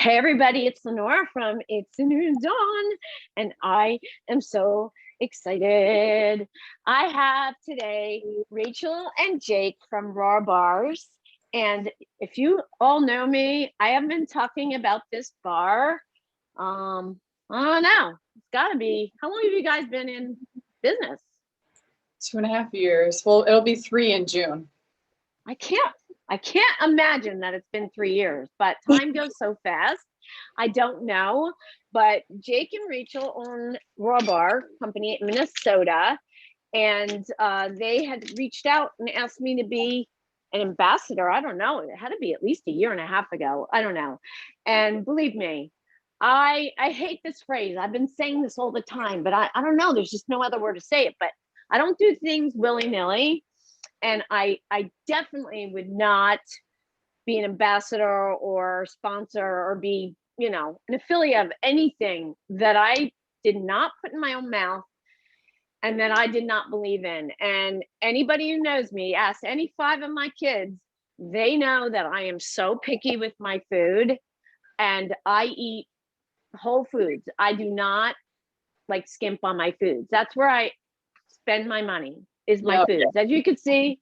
Hey everybody, it's Lenora from It's a New Dawn, and I am so excited. I have today Rachel and Jake from Rawr Bars, and if you all know me, I have been talking about this bar. I don't know. It's got to be. How long have you guys been in business? 2.5 years. Well, it'll be 3 in June. I can't imagine that it's been 3 years, but time goes so fast. I don't know, but Jake and Rachel own Rawr Bar company in Minnesota, and they had reached out and asked me to be an ambassador. I don't know. It had to be at least a year and a half ago. I don't know. And believe me, I hate this phrase. I've been saying this all the time, but I don't know. There's just no other word to say it. But I don't do things willy-nilly. And I definitely would not be an ambassador or sponsor or be, an affiliate of anything that I did not put in my own mouth and that I did not believe in. And anybody who knows me, ask any 5 of my kids, they know that I am so picky with my food and I eat whole foods. I do not like skimp on my foods. That's where I spend my money, is my foods. As you can see,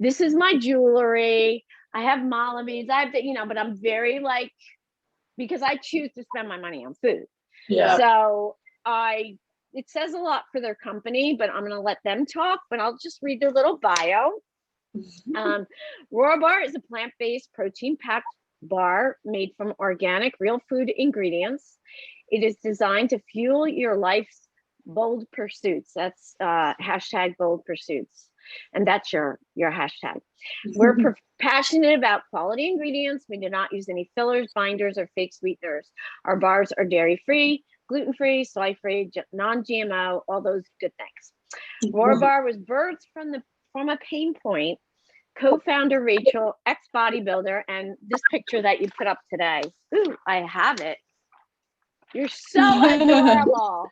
this is my jewelry. I have Malamis. I have but I'm very because I choose to spend my money on food. Yeah. So it says a lot for their company, but I'm going to let them talk, but I'll just read their little bio. Rawr Bar is a plant-based protein-packed bar made from organic, real food ingredients. It is designed to fuel your life's bold pursuits. That's hashtag bold pursuits. And that's your hashtag. We're passionate about quality ingredients. We do not use any fillers, binders, or fake sweeteners. Our bars are dairy-free, gluten-free, soy-free, non-GMO, all those good things. Rawr Bar was birthed from a pain point. Co-founder Rachel, ex-bodybuilder, and this picture that you put up today. Ooh, I have it. You're so adorable.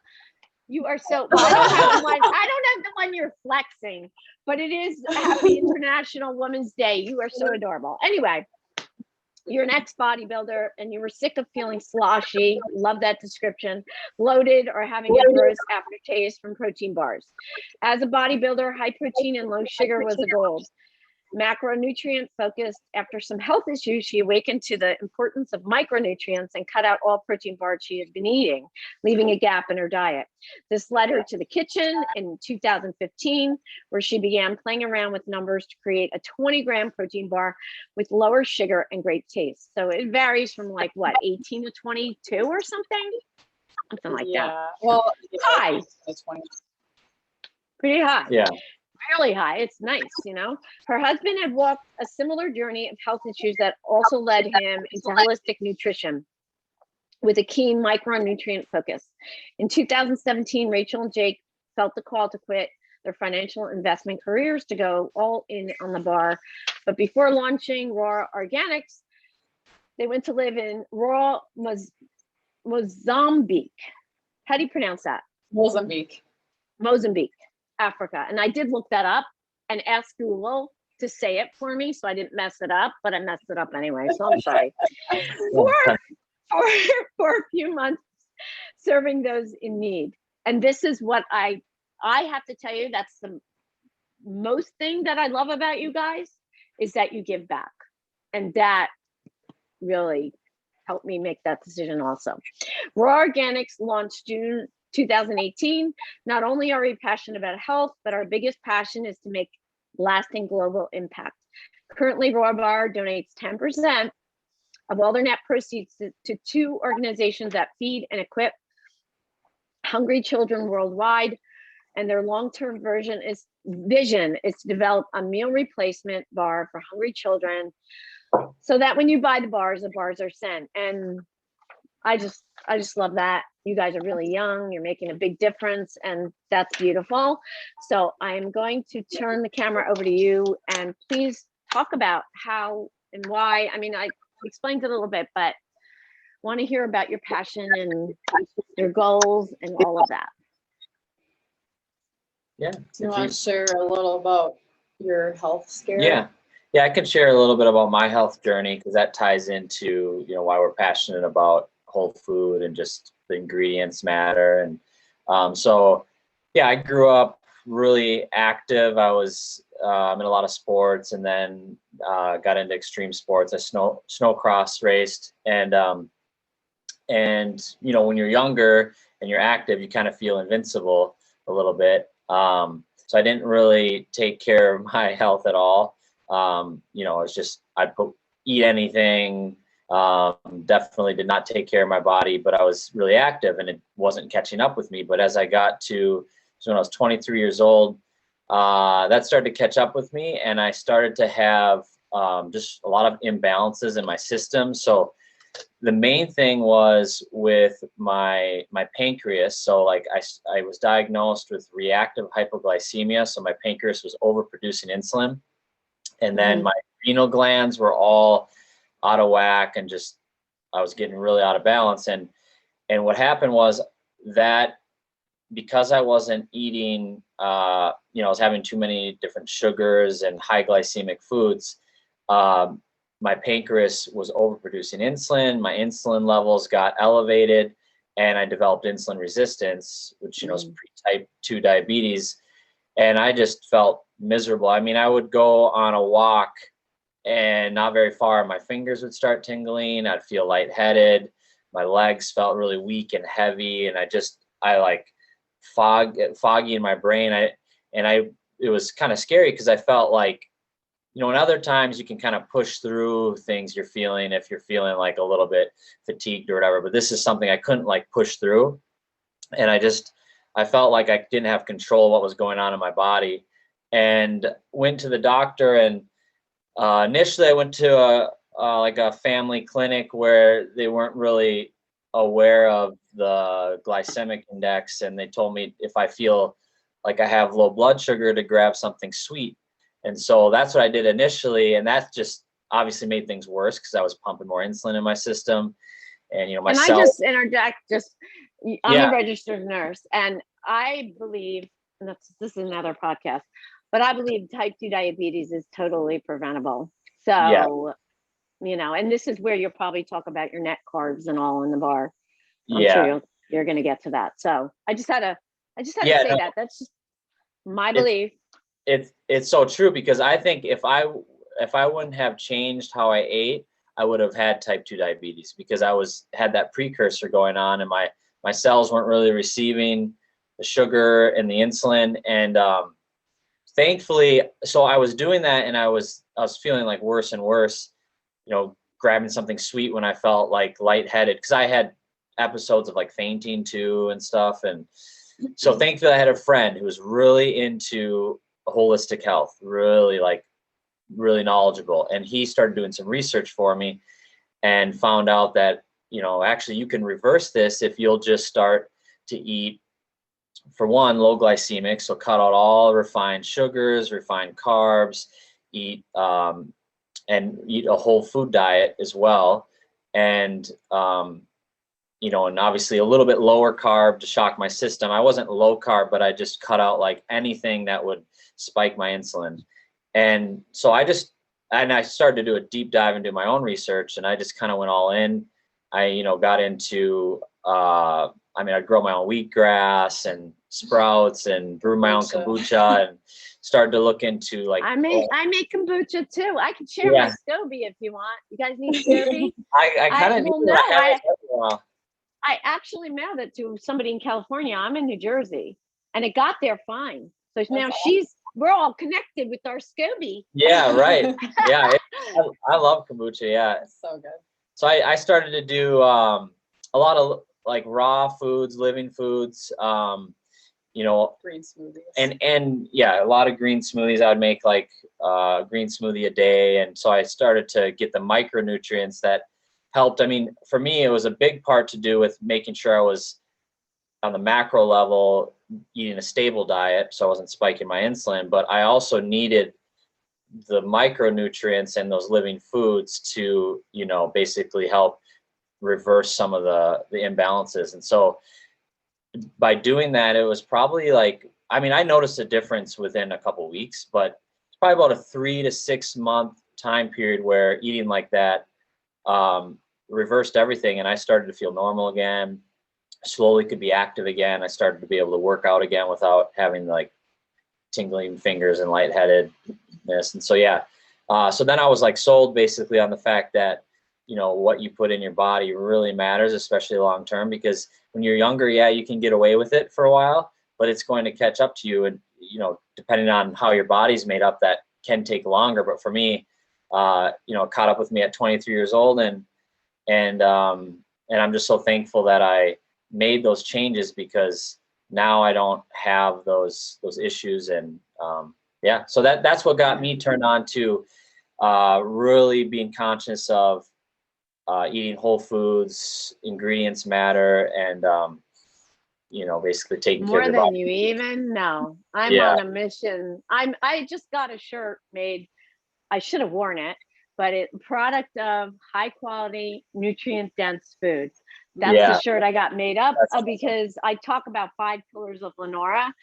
You are so. Well, I don't have the one you're flexing, but it is Happy International Women's Day. You are so adorable. Anyway, you're an ex-bodybuilder and you were sick of feeling sloshy. Love that description. Bloated or having a gross aftertaste from protein bars. As a bodybuilder, high protein and low sugar was the goal. Macronutrient focused. After some health issues, she awakened to the importance of micronutrients and cut out all protein bars she had been eating, leaving a gap in her diet. This led her to the kitchen in 2015, where she began playing around with numbers to create a 20-gram protein bar with lower sugar and great taste. So it varies from 18 to 22 or something like that. Well, high. Pretty high. Yeah. Really high. It's nice, Her husband had walked a similar journey of health issues that also led him into holistic nutrition with a keen micronutrient focus. In 2017, Rachel and Jake felt the call to quit their financial investment careers to go all in on the bar. But before launching Rawr Organics, they went to live in Rawr, Mozambique. How do you pronounce that? Mozambique, Africa. And I did look that up and ask Google to say it for me, so I didn't mess it up, but I messed it up anyway, so I'm sorry. For a few months, serving those in need. And this is what I have to tell you, that's the most thing that I love about you guys, is that you give back. And that really helped me make that decision also. Rawr Organics launched June 2018. Not only are we passionate about health, but our biggest passion is to make lasting global impact. Currently, Rawr Bar donates 10% of all their net proceeds to 2 organizations that feed and equip hungry children worldwide. And their long-term vision is to develop a meal replacement bar for hungry children, so that when you buy the bars are sent. And I just love that. You guys are really young. You're making a big difference, and that's beautiful. So I am going to turn the camera over to you, and please talk about how and why. I mean, I explained it a little bit, but want to hear about your passion and your goals and all of that. Yeah. Do you want to share a little about your health scare? Yeah. Yeah, I can share a little bit about my health journey because that ties into, why we're passionate about whole food and just the ingredients matter. And so, yeah, I grew up really active. I was in a lot of sports, and then got into extreme sports. I snowcross raced, and when you're younger and you're active, you kind of feel invincible a little bit. So I didn't really take care of my health at all. It's just I'd eat anything. Definitely did not take care of my body, but I was really active and it wasn't catching up with me. But as I got to, so when I was 23 years old, that started to catch up with me, and I started to have just a lot of imbalances in my system. So the main thing was with my pancreas. So like I was diagnosed with reactive hypoglycemia. So my pancreas was overproducing insulin. And then my adrenal glands were all out of whack, and just I was getting really out of balance. And what happened was that because I wasn't eating, I was having too many different sugars and high glycemic foods, my pancreas was overproducing insulin. My insulin levels got elevated, and I developed insulin resistance, which is pre-type 2 diabetes. And I just felt miserable. I mean, I would go on a walk and not very far, my fingers would start tingling. I'd feel lightheaded. My legs felt really weak and heavy, and I like foggy in my brain. It was kind of scary because I felt like, in other times you can kind of push through things you're feeling if you're feeling like a little bit fatigued or whatever, but this is something I couldn't like push through. And I felt like I didn't have control of what was going on in my body, and went to the doctor. And initially I went to a family clinic where they weren't really aware of the glycemic index. And they told me if I feel like I have low blood sugar to grab something sweet. And so that's what I did initially. And that just obviously made things worse because I was pumping more insulin in my system. And, my and cells. I just interject, I'm a registered nurse, and I believe, and this is another podcast, but I believe type 2 diabetes is totally preventable. So, and this is where you'll probably talk about your net carbs and all in the bar. I'm sure you're going to get to that. So I just had to say that. That's just my belief. It's so true, because I think if I wouldn't have changed how I ate, I would have had type 2 diabetes, because I had that precursor going on, and my cells weren't really receiving the sugar and the insulin. And thankfully, so I was doing that, and I was feeling like worse and worse, grabbing something sweet when I felt like lightheaded, because I had episodes of like fainting too and stuff. And so thankfully I had a friend who was really into holistic health, really knowledgeable. And he started doing some research for me and found out that, actually you can reverse this if you'll just start to eat, for one, low glycemic. So cut out all refined sugars, refined carbs, eat a whole food diet as well. And, and obviously a little bit lower carb to shock my system. I wasn't low carb, but I just cut out like anything that would spike my insulin. And so I started to do a deep dive into my own research, and I just kind of went all in. I, got into, I'd grow my own wheatgrass and sprouts and brew my own kombucha, and started to look into like. I make kombucha too. I can share my SCOBY if you want. You guys need SCOBY? I kind of need I actually mailed it to somebody in California. I'm in New Jersey, and it got there fine. So now we're all connected with our SCOBY. Yeah, right. Yeah, I love kombucha. Yeah, It's so good. So I started to do a lot of like raw foods, living foods, green smoothies. And a lot of green smoothies. I would make like green smoothie a day. And so I started to get the micronutrients that helped. I mean, for me, it was a big part to do with making sure I was on the macro level eating a stable diet, so I wasn't spiking my insulin, but I also needed the micronutrients and those living foods to, basically help reverse some of the imbalances. And so by doing that, it was probably like, I noticed a difference within a couple of weeks, but probably about a 3 to 6 month time period where eating like that reversed everything, and I started to feel normal again. Slowly could be active again. I started to be able to work out again without having like tingling fingers and lightheadedness. And so yeah, so then I was like sold basically on the fact that, you know, what you put in your body really matters, especially long term, because when you're younger, yeah, you can get away with it for a while, but it's going to catch up to you. And, you know, depending on how your body's made up, that can take longer. But for me, you know, it caught up with me at 23 years old, and I'm just so thankful that I made those changes, because now I don't have those issues. And yeah, so that's what got me turned on to really being conscious of eating whole foods, ingredients matter, and you know, basically taking care of More your than body. you even know. I'm Yeah. on a mission. I just got a shirt made. I should have worn it, but product of high quality, nutrient dense food. That's Yeah. the shirt I got made up That's awesome. because I talk about 5 pillars of LENA,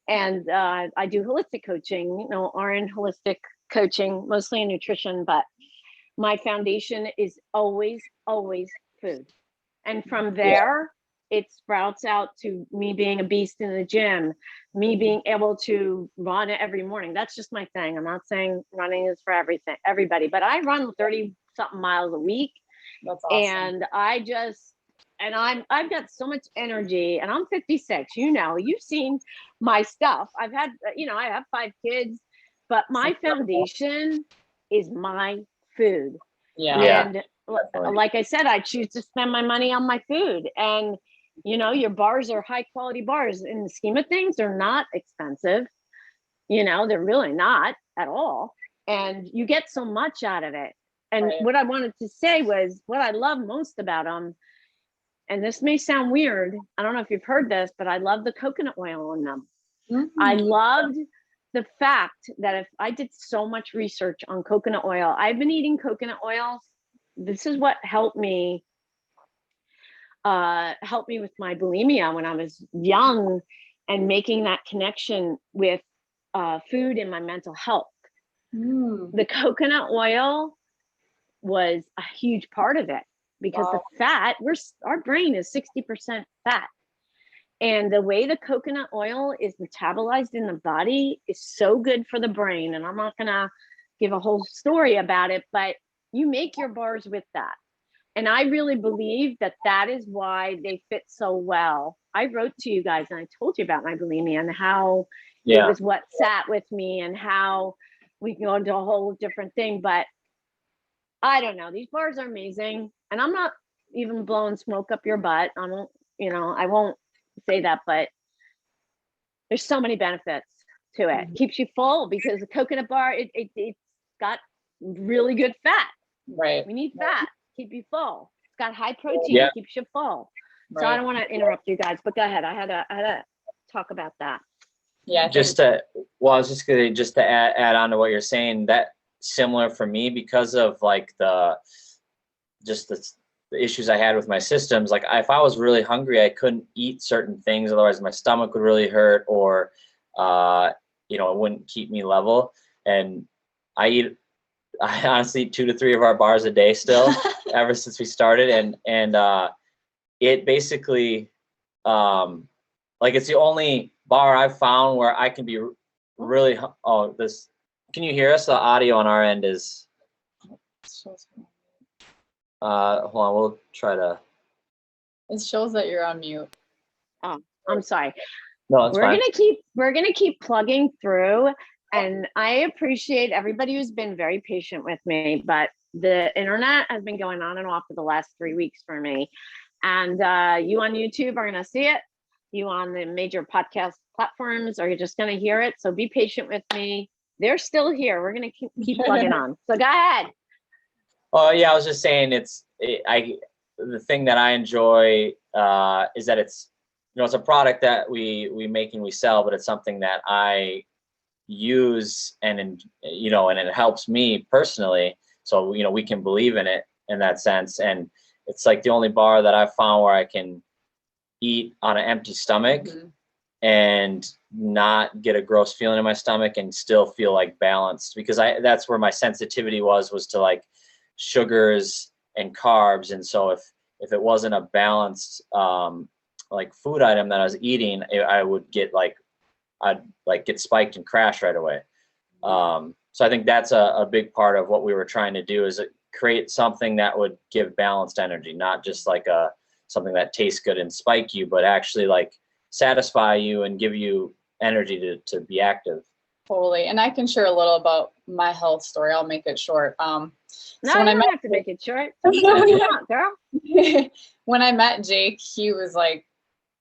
and I do holistic coaching, you know, RN holistic coaching, mostly in nutrition, but my foundation is always food. And from there, it sprouts out to me being a beast in the gym, me being able to run every morning. That's just my thing. I'm not saying running is for everybody, but I run 30 something miles a week. That's awesome. And I've got so much energy, and I'm 56. You know, you've seen my stuff. I've had, you know, I have 5 kids, but my foundation is my food. Yeah. And like I said, I choose to spend my money on my food. And, you know, your bars are high quality bars. In the scheme of things, they're not expensive. You know, they're really not at all. And you get so much out of it. And what I wanted to say was what I love most about them, and this may sound weird, I don't know if you've heard this, but I love the coconut oil in them. Mm-hmm. I loved the fact that if I did so much research on coconut oil, I've been eating coconut oils. This is what helped me with my bulimia when I was young, and making that connection with food and my mental health. The coconut oil was a huge part of it, because the fat, our brain is 60% fat. And the way the coconut oil is metabolized in the body is so good for the brain. And I'm not going to give a whole story about it, but you make your bars with that. And I really believe that that is why they fit so well. I wrote to you guys and I told you about my bulimia and how it was what sat with me, and how we can go into a whole different thing. But I don't know. These bars are amazing. And I'm not even blowing smoke up your butt. I don't, you know, I won't say that, but there's so many benefits to it. It keeps you full, because the coconut bar, it's got really good fat. Right. We need fat, keep you full. It's got high protein, keeps you full. So I don't want to interrupt you guys, but go ahead. I had to talk about that. Yeah. I was just going to add on to what you're saying, that similar for me, because of like the issues I had with my systems. Like if I was really hungry, I couldn't eat certain things, otherwise my stomach would really hurt, or you know, it wouldn't keep me level. And I honestly eat 2 to 3 of our bars a day still, ever since we started. And it basically, like it's the only bar I've found where I can be really, can you hear us? The audio on our end is, hold on, we'll try to. It shows that you're on mute. Oh, I'm sorry. No, it's fine. We're gonna keep plugging through, and I appreciate everybody who's been very patient with me, but the internet has been going on and off for the last 3 weeks for me. And you on YouTube are gonna see it. You on the major podcast platforms are just gonna hear it. So be patient with me. They're still here. We're gonna keep plugging on. So go ahead. Oh yeah, I was just saying the thing that I enjoy is that it's, you know, it's a product that we make and we sell, but it's something that I use and you know, and it helps me personally. So, you know, we can believe in it in that sense. And it's like the only bar that I've found where I can eat on an empty stomach and not get a gross feeling in my stomach and still feel like balanced, because that's where my sensitivity was to like sugars and carbs. And so if it wasn't a balanced like food item that I was eating, I would get like, I'd like get spiked and crash right away. So I think that's a big part of what we were trying to do, is create something that would give balanced energy, not just like something that tastes good and spike you, but actually like satisfy you and give you energy to be active. Totally. And I can share a little about my health story. I'll make it short. No, you don't have to make it short. What you want, girl? When I met Jake, he was like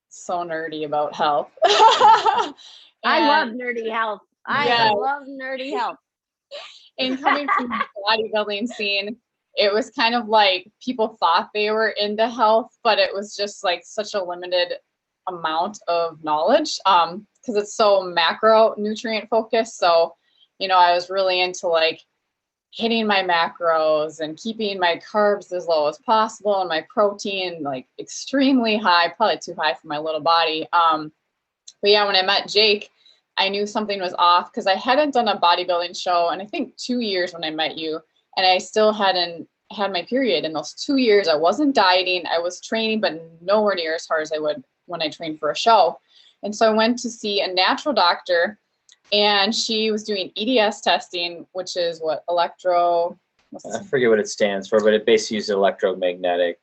so nerdy about health. I love nerdy health. I love nerdy health. And coming from the bodybuilding scene, it was kind of like people thought they were into health, but it was just like such a limited amount of knowledge, because it's so macronutrient focused. So, you know, I was really into like hitting my macros and keeping my carbs as low as possible and my protein like extremely high, probably too high for my little body. But yeah, when I met Jake, I knew something was off because I hadn't done a bodybuilding show in I think 2 years when I met you, and I still hadn't had my period in those 2 years. I wasn't dieting, I was training, but nowhere near as hard as I would when I trained for a show. And so I went to see a natural doctor, and she was doing EDS testing, which is what I forget what it stands for, but it basically uses electromagnetic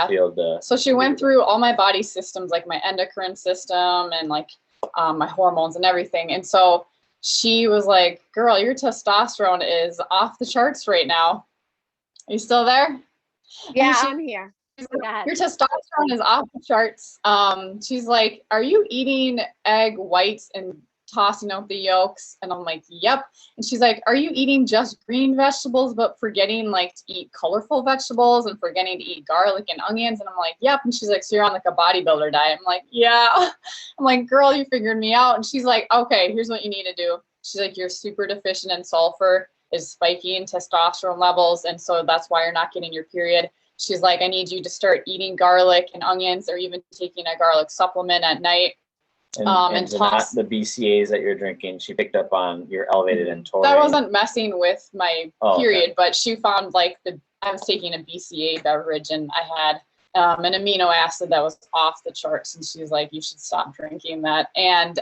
field. So she went through all my body systems, like my endocrine system and like my hormones and everything. And so she was like, girl, your testosterone is off the charts right now. Are you still there? Yeah, I'm here. Your testosterone is off the charts. She's like, are you eating egg whites and tossing out the yolks? And I'm like, yep. And she's like, are you eating just green vegetables but forgetting like to eat colorful vegetables and forgetting to eat garlic and onions? And I'm like, yep. And she's like, so you're on like a bodybuilder diet? I'm like, yeah. I'm like, girl, you figured me out. And she's like, okay, here's what you need to do. She's like, you're super deficient in sulfur, is spiking testosterone levels, and so that's why you're not getting your period. She's like, I need you to start eating garlic and onions, or even taking a garlic supplement at night. And not the BCAs that you're drinking. She picked up on your elevated in taurine. That wasn't messing with my period, okay. But she found like I was taking a BCA beverage, and I had an amino acid that was off the charts, and she's like, you should stop drinking that. And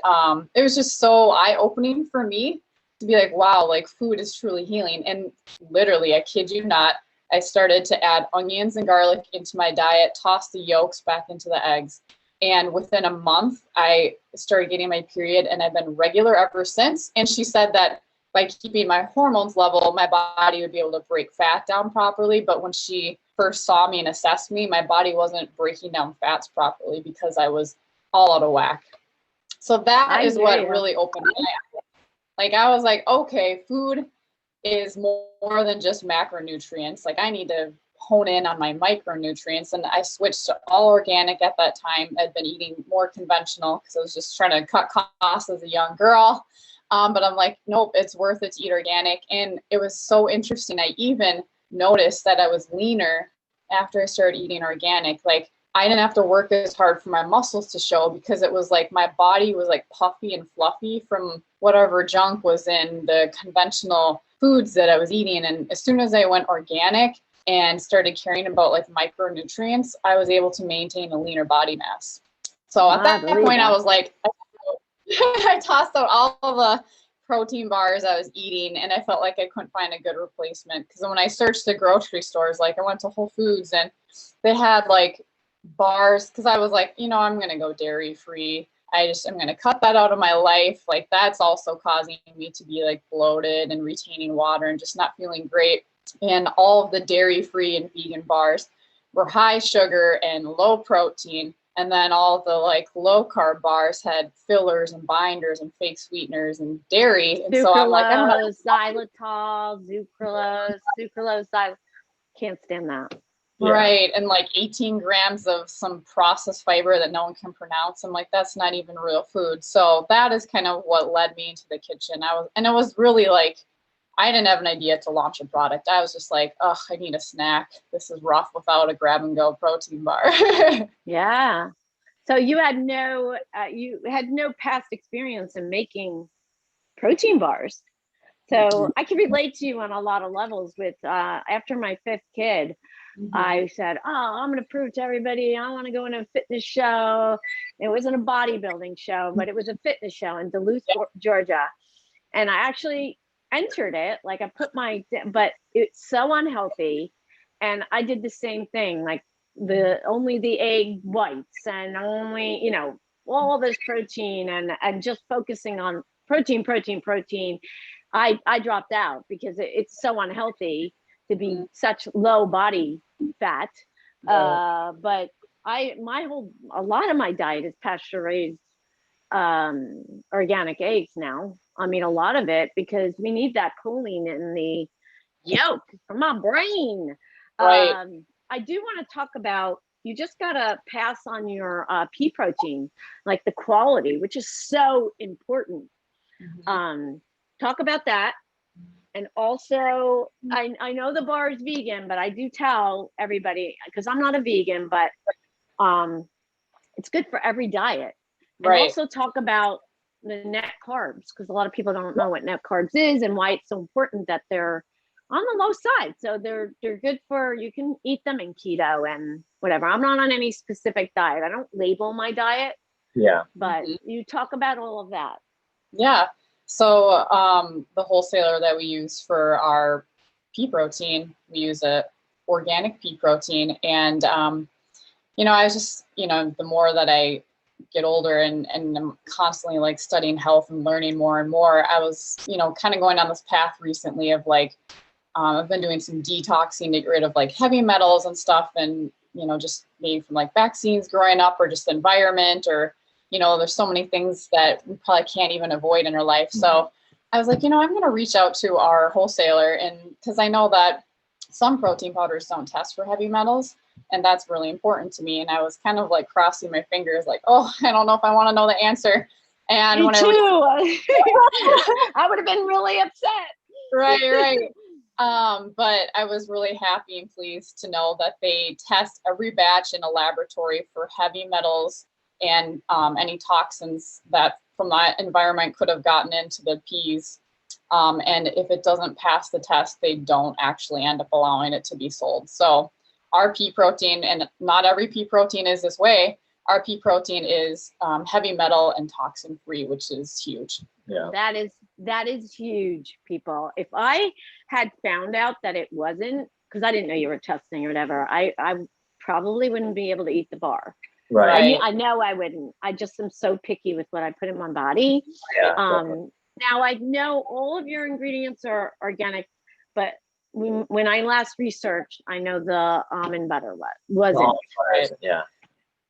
it was just so eye-opening for me to be like, wow, like food is truly healing. And literally, I kid you not, I started to add onions and garlic into my diet, toss the yolks back into the eggs. And within a month, I started getting my period, and I've been regular ever since. And she said that by keeping my hormones level, my body would be able to break fat down properly. But when she first saw me and assessed me, my body wasn't breaking down fats properly because I was all out of whack. So that is what really opened my eyes. Like, I was like, okay, food is more than just macronutrients. Like, I need to hone in on my micronutrients. And I switched to all organic at that time. I'd been eating more conventional because I was just trying to cut costs as a young girl. But I'm like, nope, it's worth it to eat organic. And it was so interesting. I even noticed that I was leaner after I started eating organic. Like, I didn't have to work as hard for my muscles to show, because it was like my body was like puffy and fluffy from whatever junk was in the conventional foods that I was eating. And as soon as I went organic and started caring about like micronutrients, I was able to maintain a leaner body mass. So at that point, I was like, I tossed out all of the protein bars I was eating, and I felt like I couldn't find a good replacement. Because when I searched the grocery stores, like I went to Whole Foods and they had like bars, because I was like, you know, I'm going to go dairy free. I'm going to cut that out of my life. Like, that's also causing me to be like bloated and retaining water and just not feeling great. And all of the dairy free and vegan bars were high sugar and low protein. And then all the like low carb bars had fillers and binders and fake sweeteners and dairy. And so I'm like, I don't know. Xylitol, sucralose, xylitol. Can't stand that. Yeah. Right. And like 18 grams of some processed fiber that no one can pronounce. I'm like, that's not even real food. So that is kind of what led me into the kitchen. It was really like, I didn't have an idea to launch a product. I was just like, oh, I need a snack. This is rough without a grab and go protein bar. Yeah. So you had no past experience in making protein bars. So I can relate to you on a lot of levels with after my 5th kid, I said, oh, I'm going to prove to everybody I want to go in a fitness show. It wasn't a bodybuilding show, but it was a fitness show in Duluth, Georgia. And I actually entered it. Like I put but it's so unhealthy. And I did the same thing, like only the egg whites and only, all this protein and just focusing on protein. I dropped out because it's so unhealthy to be such low body fat. But a lot of my diet is pasture raised organic eggs now. I mean, a lot of it, because we need that choline in the yolk for my brain. Right. I do want to talk about, you just got to pass on your pea protein, like the quality, which is so important. Talk about that. And also, I know the bar is vegan, but I do tell everybody, because I'm not a vegan, but it's good for every diet. And also talk about the net carbs, because a lot of people don't know what net carbs is and why it's so important that they're on the low side. So they're good for, you can eat them in keto and whatever. I'm not on any specific diet. I don't label my diet. Yeah. But you talk about all of that. Yeah. So the wholesaler that we use for our pea protein, we use a organic pea protein. And, I was just, the more that I get older and I'm constantly like studying health and learning more and more, I was, kind of going down this path recently of like, I've been doing some detoxing to get rid of like heavy metals and stuff. And, just maybe from like vaccines growing up or just the environment or, there's so many things that we probably can't even avoid in our life. So I was like, I'm going to reach out to our wholesaler, and because I know that some protein powders don't test for heavy metals, and that's really important to me. And I was kind of like crossing my fingers, like, oh, I don't know if I want to know the answer. And Me too. I would have been really upset. Right. But I was really happy and pleased to know that they test every batch in a laboratory for heavy metals and any toxins that from that environment could have gotten into the peas. And if it doesn't pass the test, they don't actually end up allowing it to be sold. So our pea protein, and not every pea protein is this way, our pea protein is heavy metal and toxin free, which is huge. Yeah. That is huge, people. If I had found out that it wasn't, because I didn't know you were testing or whatever, I probably wouldn't be able to eat the bar. Right. I know I wouldn't. I just am so picky with what I put in my body. Yeah. Now I know all of your ingredients are organic, but when I last researched, I know the almond butter wasn't. Yeah.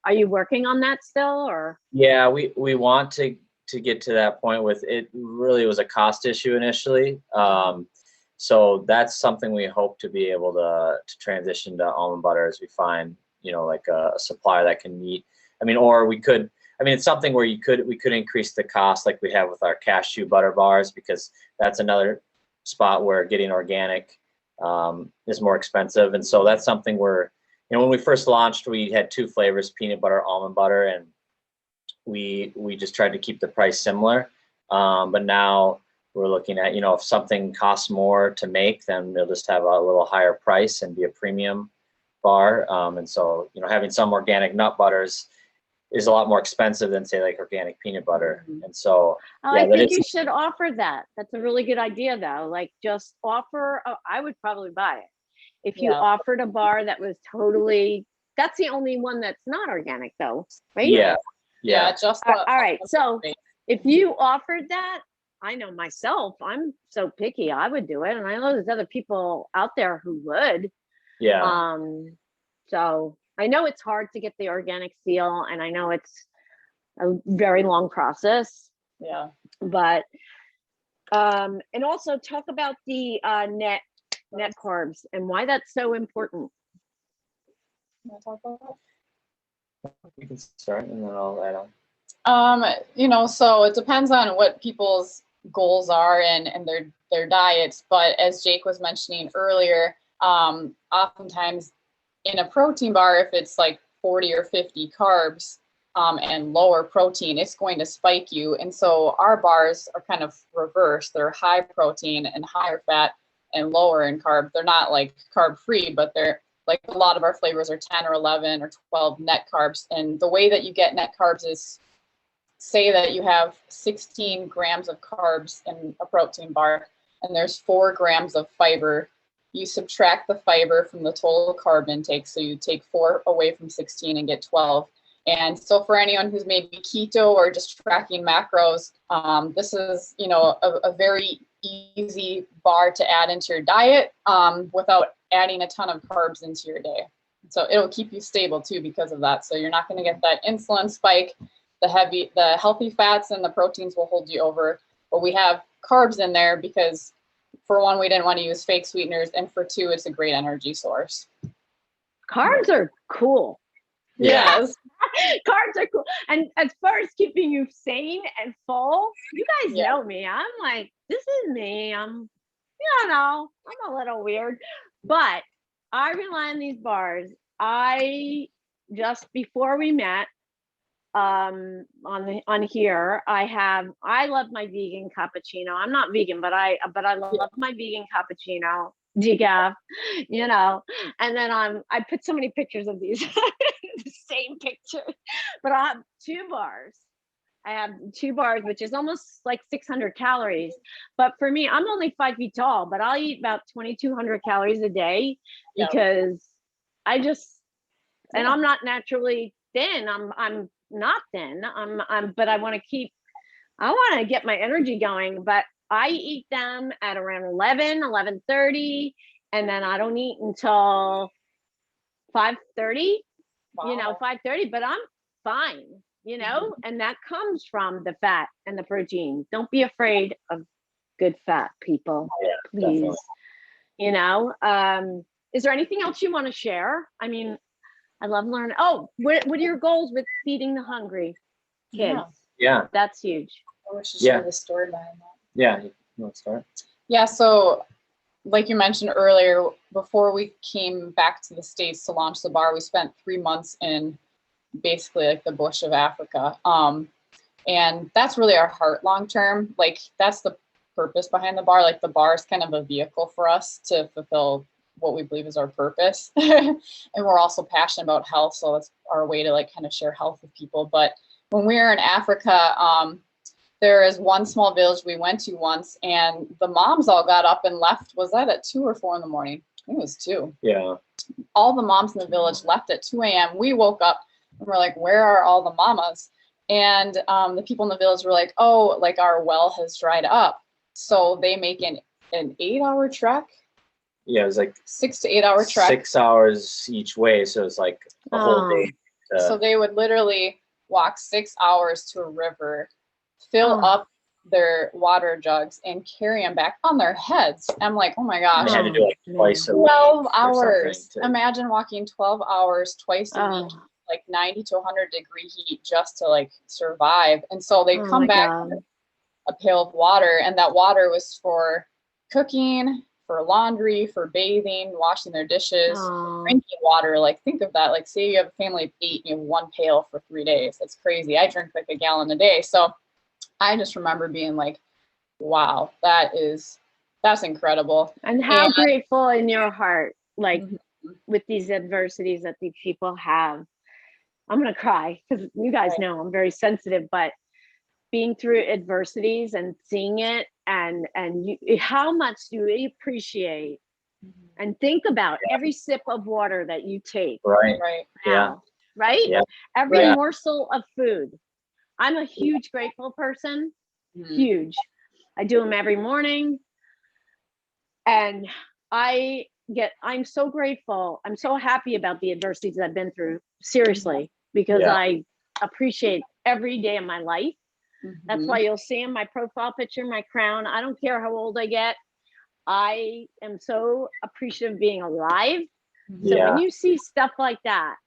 Are you working on that still, or? Yeah, we want to get to that point with it. Really was a cost issue initially. So that's something we hope to be able to transition to almond butter as we find, like a supplier that can meet. Or we could, it's something where we could increase the cost like we have with our cashew butter bars, because that's another spot where getting organic is more expensive. And so that's something where, when we first launched, we had 2 flavors, peanut butter, almond butter, and we just tried to keep the price similar. But now we're looking at, if something costs more to make, then they'll just have a little higher price and be a premium bar. And so, having some organic nut butters is a lot more expensive than, say, like organic peanut butter. And so I think you should offer that. That's a really good idea, though. Like, just offer, I would probably buy it. If you offered a bar that was totally, that's the only one that's not organic, though, right? Yeah. Just all right. So if you offered that, I know myself, I'm so picky, I would do it. And I know there's other people out there who would. Yeah. So I know it's hard to get the organic seal, and I know it's a very long process. Yeah. But, and also talk about the net carbs and why that's so important. Can I talk about that? You can start and then I'll add on. So it depends on what people's goals are and their diets. But as Jake was mentioning earlier, oftentimes in a protein bar, if it's like 40 or 50 carbs, and lower protein, it's going to spike you. And so our bars are kind of reversed. They're high protein and higher fat and lower in carb. They're not like carb free, but they're like a lot of our flavors are 10 or 11 or 12 net carbs. And the way that you get net carbs is, say that you have 16 grams of carbs in a protein bar and there's 4 grams of fiber. You subtract the fiber from the total carb intake. So you take 4 away from 16 and get 12. And so for anyone who's maybe keto or just tracking macros, this is, you know, a very easy bar to add into your diet without adding a ton of carbs into your day. So it'll keep you stable too because of that. So you're not going to get that insulin spike. The healthy fats and the proteins will hold you over. But we have carbs in there because, for one, we didn't want to use fake sweeteners, and for 2, it's a great energy source. Carbs are cool. Yes. Carbs are cool. And as far as keeping you sane and full, you guys know me. I'm like, this is me. I'm a little weird, but I rely on these bars. I just before we met on here, I love my vegan cappuccino. I'm not vegan, but I love my vegan cappuccino decaf, you know. And then I put so many pictures of these the same picture, but I have 2 bars. I have 2 bars, which is almost like 600 calories. But for me, I'm only 5 feet tall, but I'll eat about 2,200 calories a day because and I'm not naturally thin. I'm not thin. But I want to get my energy going. But I eat them at around 11:30, and then I don't eat until 5:30. Wow. You know, 5:30. But I'm fine. You know, and that comes from the fat and the protein. Don't be afraid of good fat, people. Please. Definitely. You know, is there anything else you want to share? I mean, I love learning. Oh, what are your goals with feeding the hungry kids? Yeah. That's huge. I should share the story behind that. Yeah. You want to start? Yeah. So like you mentioned earlier, before we came back to the States to launch the bar, we spent 3 months in basically like the bush of Africa. And that's really our heart long term. Like that's the purpose behind the bar. Like the bar is kind of a vehicle for us to fulfill what we believe is our purpose. And we're also passionate about health. So that's our way to like kind of share health with people. But when we were in Africa, there is one small village we went to once, and the moms all got up and left. Was that at 2 or 4 in the morning? I think it was 2. Yeah. All the moms in the village left at 2 a.m. We woke up and we're like, where are all the mamas? And the people in the village were like, oh, like our well has dried up. So they make an 8-hour trek. Yeah, it was like 6 to 8 hour trek. 6 hours each way. So it's like a whole day. So they would literally walk 6 hours to a river, fill up their water jugs, and carry them back on their heads. I'm like, oh my gosh. They had to do like twice a week. 12 hours. Imagine walking 12 hours twice a week, like 90 to 100 degree heat just to like survive. And so they come back with a pail of water, and that water was for cooking, for laundry, for bathing, washing their dishes, drinking water. Like think of that. Like say you have a family of 8 and you have 1 pail for 3 days. That's crazy. I drink like a gallon a day. So I just remember being like, wow, that's incredible. And how grateful in your heart, like with these adversities that these people have. I'm going to cry because you guys know I'm very sensitive, but being through adversities and seeing it and how much do we appreciate and think about every sip of water that you take. Right. Now, right? Yeah. Every morsel of food. I'm a huge grateful person. Huge. I do them every morning. And I'm so grateful. I'm so happy about the adversities I've been through, seriously, because I appreciate every day of my life. That's why you'll see in my profile picture, my crown. I don't care how old I get. I am so appreciative of being alive. So when you see stuff like that,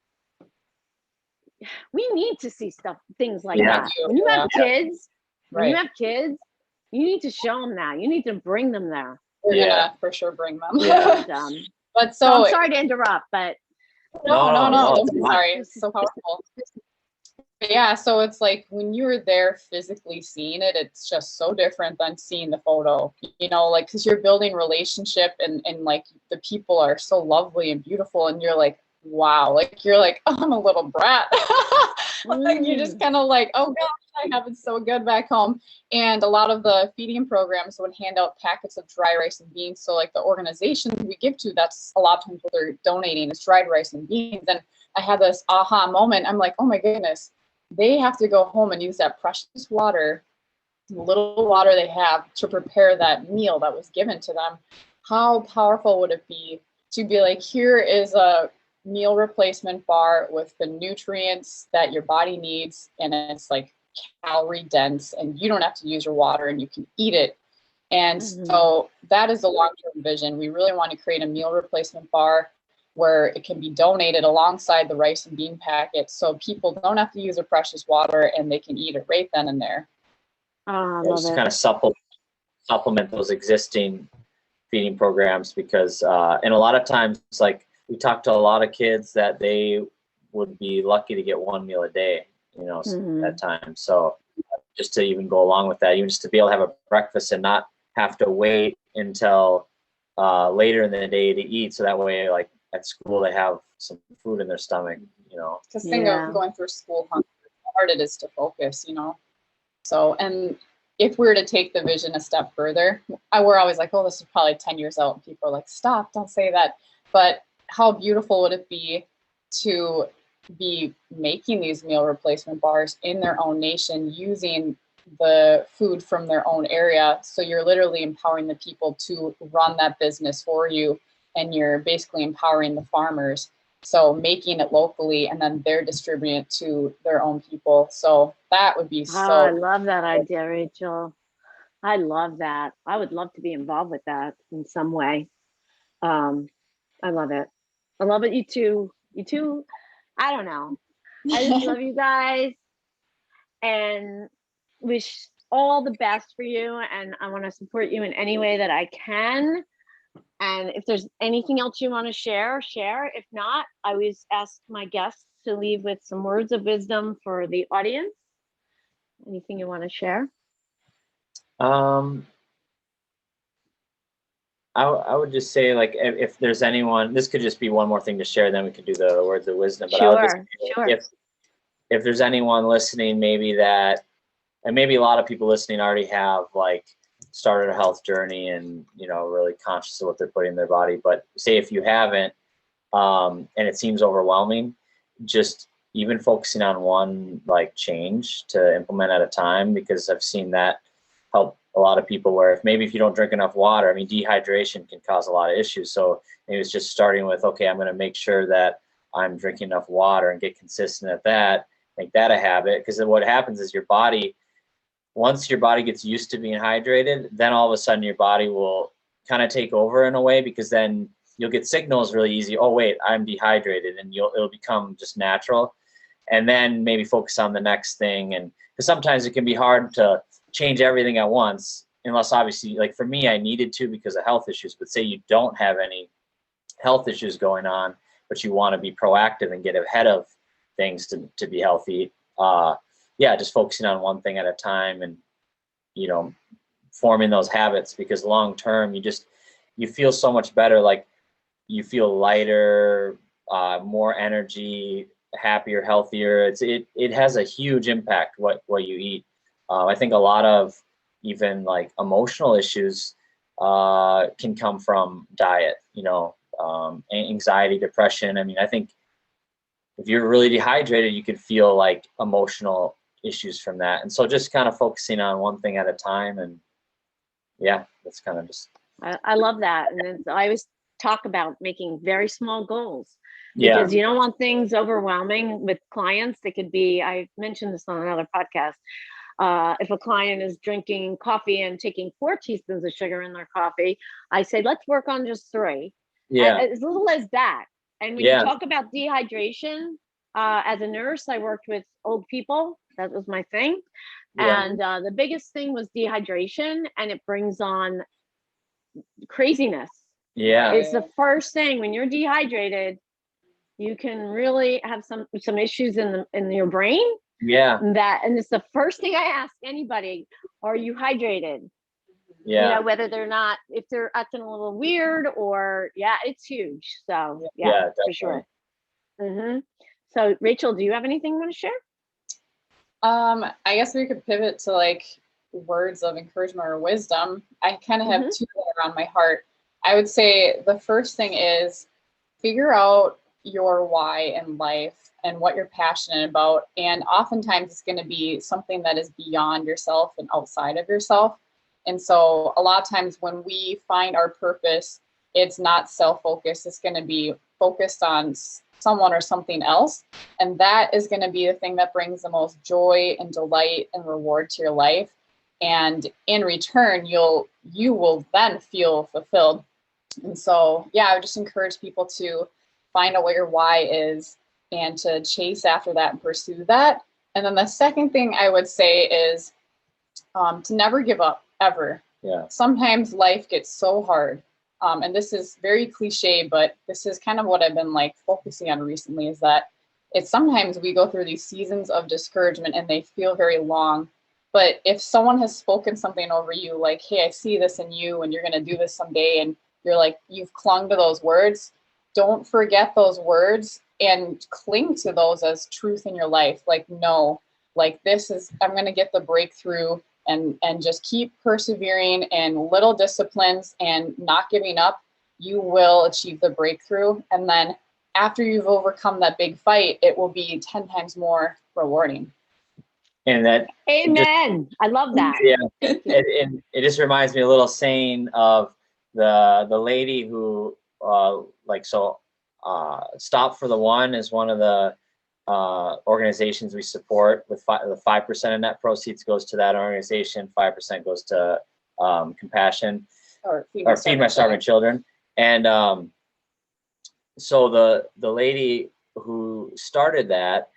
we need to see things like that. When you have kids, you need to show them that. You need to bring them there. We're gonna for sure bring them. But so I'm sorry to interrupt, but no, don't be sorry. It's so powerful. Yeah, so it's like when you're there physically seeing it, it's just so different than seeing the photo, like, because you're building relationship and like the people are so lovely and beautiful, and you're like, wow, like you're like, oh, I'm a little brat. Like you're just kind of like, oh gosh, I have it so good back home. And a lot of the feeding programs would hand out packets of dry rice and beans. So like the organization we give to, that's a lot of times what they're donating is dried rice and beans. And I had this aha moment. I'm like, oh my goodness, they have to go home and use that precious water, the little water they have, to prepare that meal that was given to them. How powerful would it be to be like, here is a meal replacement bar with the nutrients that your body needs, and it's like calorie dense, and you don't have to use your water and you can eat it. And so that is the long-term vision. We really want to create a meal replacement bar where it can be donated alongside the rice and bean packets, so people don't have to use their precious water and they can eat it right then and there. Just to kind of supplement those existing feeding programs, because and a lot of times, like, we talk to a lot of kids that they would be lucky to get one meal a day, at times. So just to even go along with that, even just to be able to have a breakfast and not have to wait until later in the day to eat, so that way, like, at school they have some food in their stomach, Because think of going through school hunger, how hard it is to focus, So, and if we were to take the vision a step further, we're always like, oh, this is probably 10 years out. And people are like, stop, don't say that. But how beautiful would it be to be making these meal replacement bars in their own nation using the food from their own area? So you're literally empowering the people to run that business for you, and you're basically empowering the farmers. So making it locally, and then they're distributing it to their own people. So that would be I love that idea, Rachel. I love that. I would love to be involved with that in some way. I love it. I love it. You two, I don't know. I just love you guys and wish all the best for you. And I want to support you in any way that I can. And if there's anything else you want to share. If not, I always ask my guests to leave with some words of wisdom for the audience. Anything you want to share? I would just say, like, if there's anyone, this could just be one more thing to share, then we could do the words of wisdom. But Sure, I would just, sure. If there's anyone listening, maybe that, and maybe a lot of people listening already have, like, started a health journey and, really conscious of what they're putting in their body. But say if you haven't, and it seems overwhelming, just even focusing on one, like, change to implement at a time, because I've seen that help a lot of people, where if you don't drink enough water, I mean, dehydration can cause a lot of issues. So maybe it's just starting with, okay, I'm going to make sure that I'm drinking enough water and get consistent at that, make that a habit. Because then what happens is once your body gets used to being hydrated, then all of a sudden your body will kind of take over in a way, because then you'll get signals really easy. Oh, wait, I'm dehydrated, and it'll become just natural. And then maybe focus on the next thing. And because sometimes it can be hard to change everything at once, unless obviously, like for me, I needed to because of health issues. But say you don't have any health issues going on, but you want to be proactive and get ahead of things to be healthy. Just focusing on one thing at a time, and forming those habits, because long term you feel so much better. Like, you feel lighter, more energy, happier, healthier. It has a huge impact what you eat. I think a lot of even, like, emotional issues can come from diet, anxiety, depression. I mean, I think if you're really dehydrated, you could feel like emotional issues from that. And so just kind of focusing on one thing at a time. And that's kind of just. I love that. And I always talk about making very small goals, because you don't want things overwhelming with clients. They could be, I mentioned this on another podcast. If a client is drinking coffee and taking 4 teaspoons of sugar in their coffee, I say, let's work on just 3. As little as that. And when you talk about dehydration, as a nurse, I worked with old people. That was my thing. And the biggest thing was dehydration, and it brings on craziness. It's the first thing. When you're dehydrated, you can really have some issues in your brain, Yeah. And it's the first thing I ask anybody, are you hydrated? Yeah. You know, whether they're not, if they're acting a little weird or, yeah, it's huge. So Yeah, for sure. So Rachel, do you have anything you want to share? I guess we could pivot to like words of encouragement or wisdom. I kind of have two that are on my heart. I would say the first thing is figure out your why in life and what you're passionate about. And oftentimes it's going to be something that is beyond yourself and outside of yourself. And so a lot of times when we find our purpose, it's not self-focused. It's going to be focused on someone or something else. And that is going to be the thing that brings the most joy and delight and reward to your life. And in return, you will then feel fulfilled. And so, yeah, I would just encourage people to find out what your why is and to chase after that and pursue that. And then the second thing I would say is to never give up, ever. Yeah. Sometimes life gets so hard. And this is very cliche, but this is kind of what I've been like focusing on recently, is that it's sometimes we go through these seasons of discouragement and they feel very long. But if someone has spoken something over you, like, hey, I see this in you and you're going to do this someday, and you're like, you've clung to those words, don't forget those words and cling to those as truth in your life. Like, no, like this is, I'm going to get the breakthrough, and just keep persevering and little disciplines and not giving up. You will achieve the breakthrough. And then after you've overcome that big fight, it will be 10 times more rewarding. And that, amen. I love that. Yeah. And it just reminds me a little saying of the lady who Stop for the One is one of the organizations we support. With the 5% of net proceeds goes to that organization, 5% goes to Compassion or Feed My Starving Children. And so the lady who started that,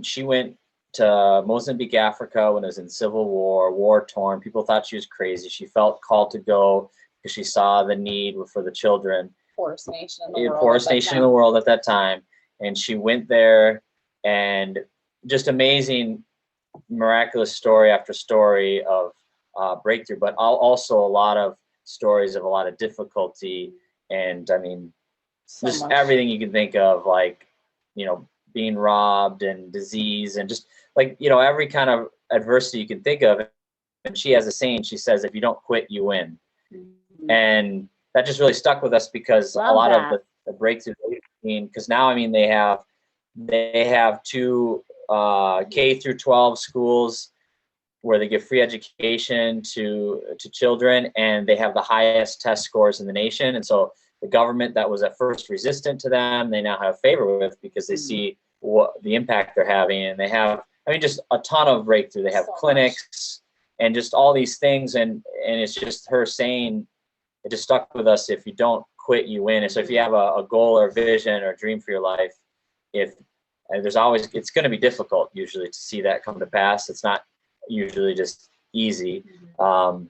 she went to Mozambique, Africa when it was in civil war torn. People thought she was crazy. She felt called to go because she saw the need for the children. Poorest nation in the world. Poorest nation in the world at that time. And she went there, and just amazing, miraculous story after story of breakthrough, but also a lot of stories of a lot of difficulty. And I mean, just everything you can think of, like, you know, being robbed and disease and just like, you know, every kind of adversity you can think of. And she has a saying, she says, if you don't quit, you win. And that just really stuck with us because Love a lot that. of the breakthrough, because now, I mean, they have 2 K through 12 schools where they give free education to children, and they have the highest test scores in the nation. And so the government that was at first resistant to them, they now have favor with, because they see what the impact they're having. And they have, I mean, just a ton of breakthrough. They have clinics and just all these things. And it's just her saying, it just stuck with us, if you don't quit, you win. And so if you have a goal or vision or dream for your life, it's going to be difficult usually to see that come to pass. It's not usually just easy. And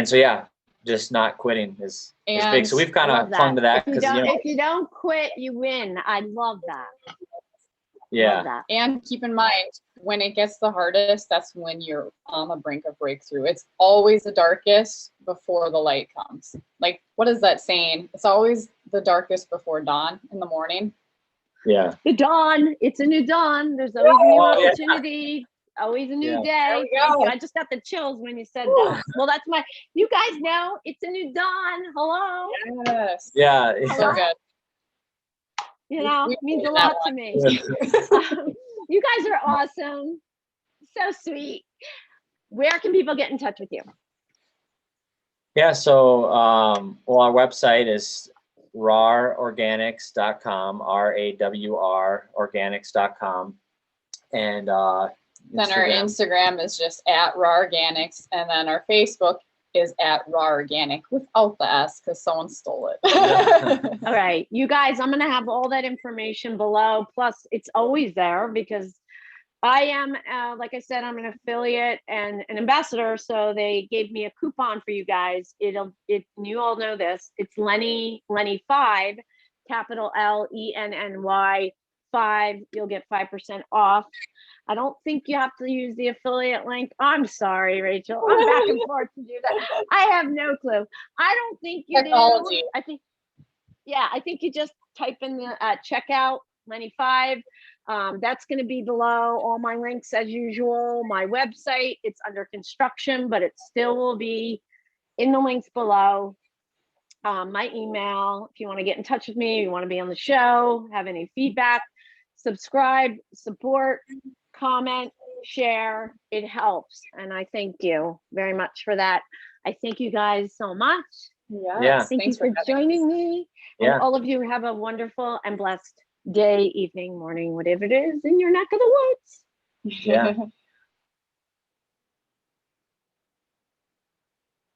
so, yeah, just not quitting is big. So we've kind of clung to that. If you don't quit, you win. I love that. Yeah. Love that. And keep in mind, when it gets the hardest, that's when you're on the brink of breakthrough. It's always the darkest before the light comes. Like, what is that saying? It's always the darkest before dawn in the morning. Yeah. The dawn. It's a new dawn. There's always a new opportunity. Always a new day. Thank you. I just got the chills when you said that. Well, that's you guys know it's a new dawn. Hello. Yes. Yeah. So good. You know, it means a lot to me. You guys are awesome. So sweet. Where can people get in touch with you? Yeah, so our website is rawrorganics.com, RAWR organics.com. And then our Instagram is just at Rawr Organics, and then our Facebook is at Rawr Organic without the S because someone stole it. All right, you guys, I'm gonna have all that information below. Plus, it's always there because I am, like I said, I'm an affiliate and an ambassador. So they gave me a coupon for you guys. You all know this. It's Lenny 5, capital LENNY 5, you'll get 5% off. I don't think you have to use the affiliate link. I'm sorry, Rachel. I'm back and forth to do that. I have no clue. I don't think you Technology. do. I think you just type in the checkout Lenny 5. That's going to be below all my links as usual. My website, it's under construction, but it still will be in the links below. My email, if you want to get in touch with me, you want to be on the show, have any feedback, subscribe, support, comment, share, it helps. And I thank you very much for that. I thank you guys so much. Yeah. Thank you for joining me. Yeah. And all of you have a wonderful and blessed day, evening, morning, whatever it is in your neck of the woods. Yeah.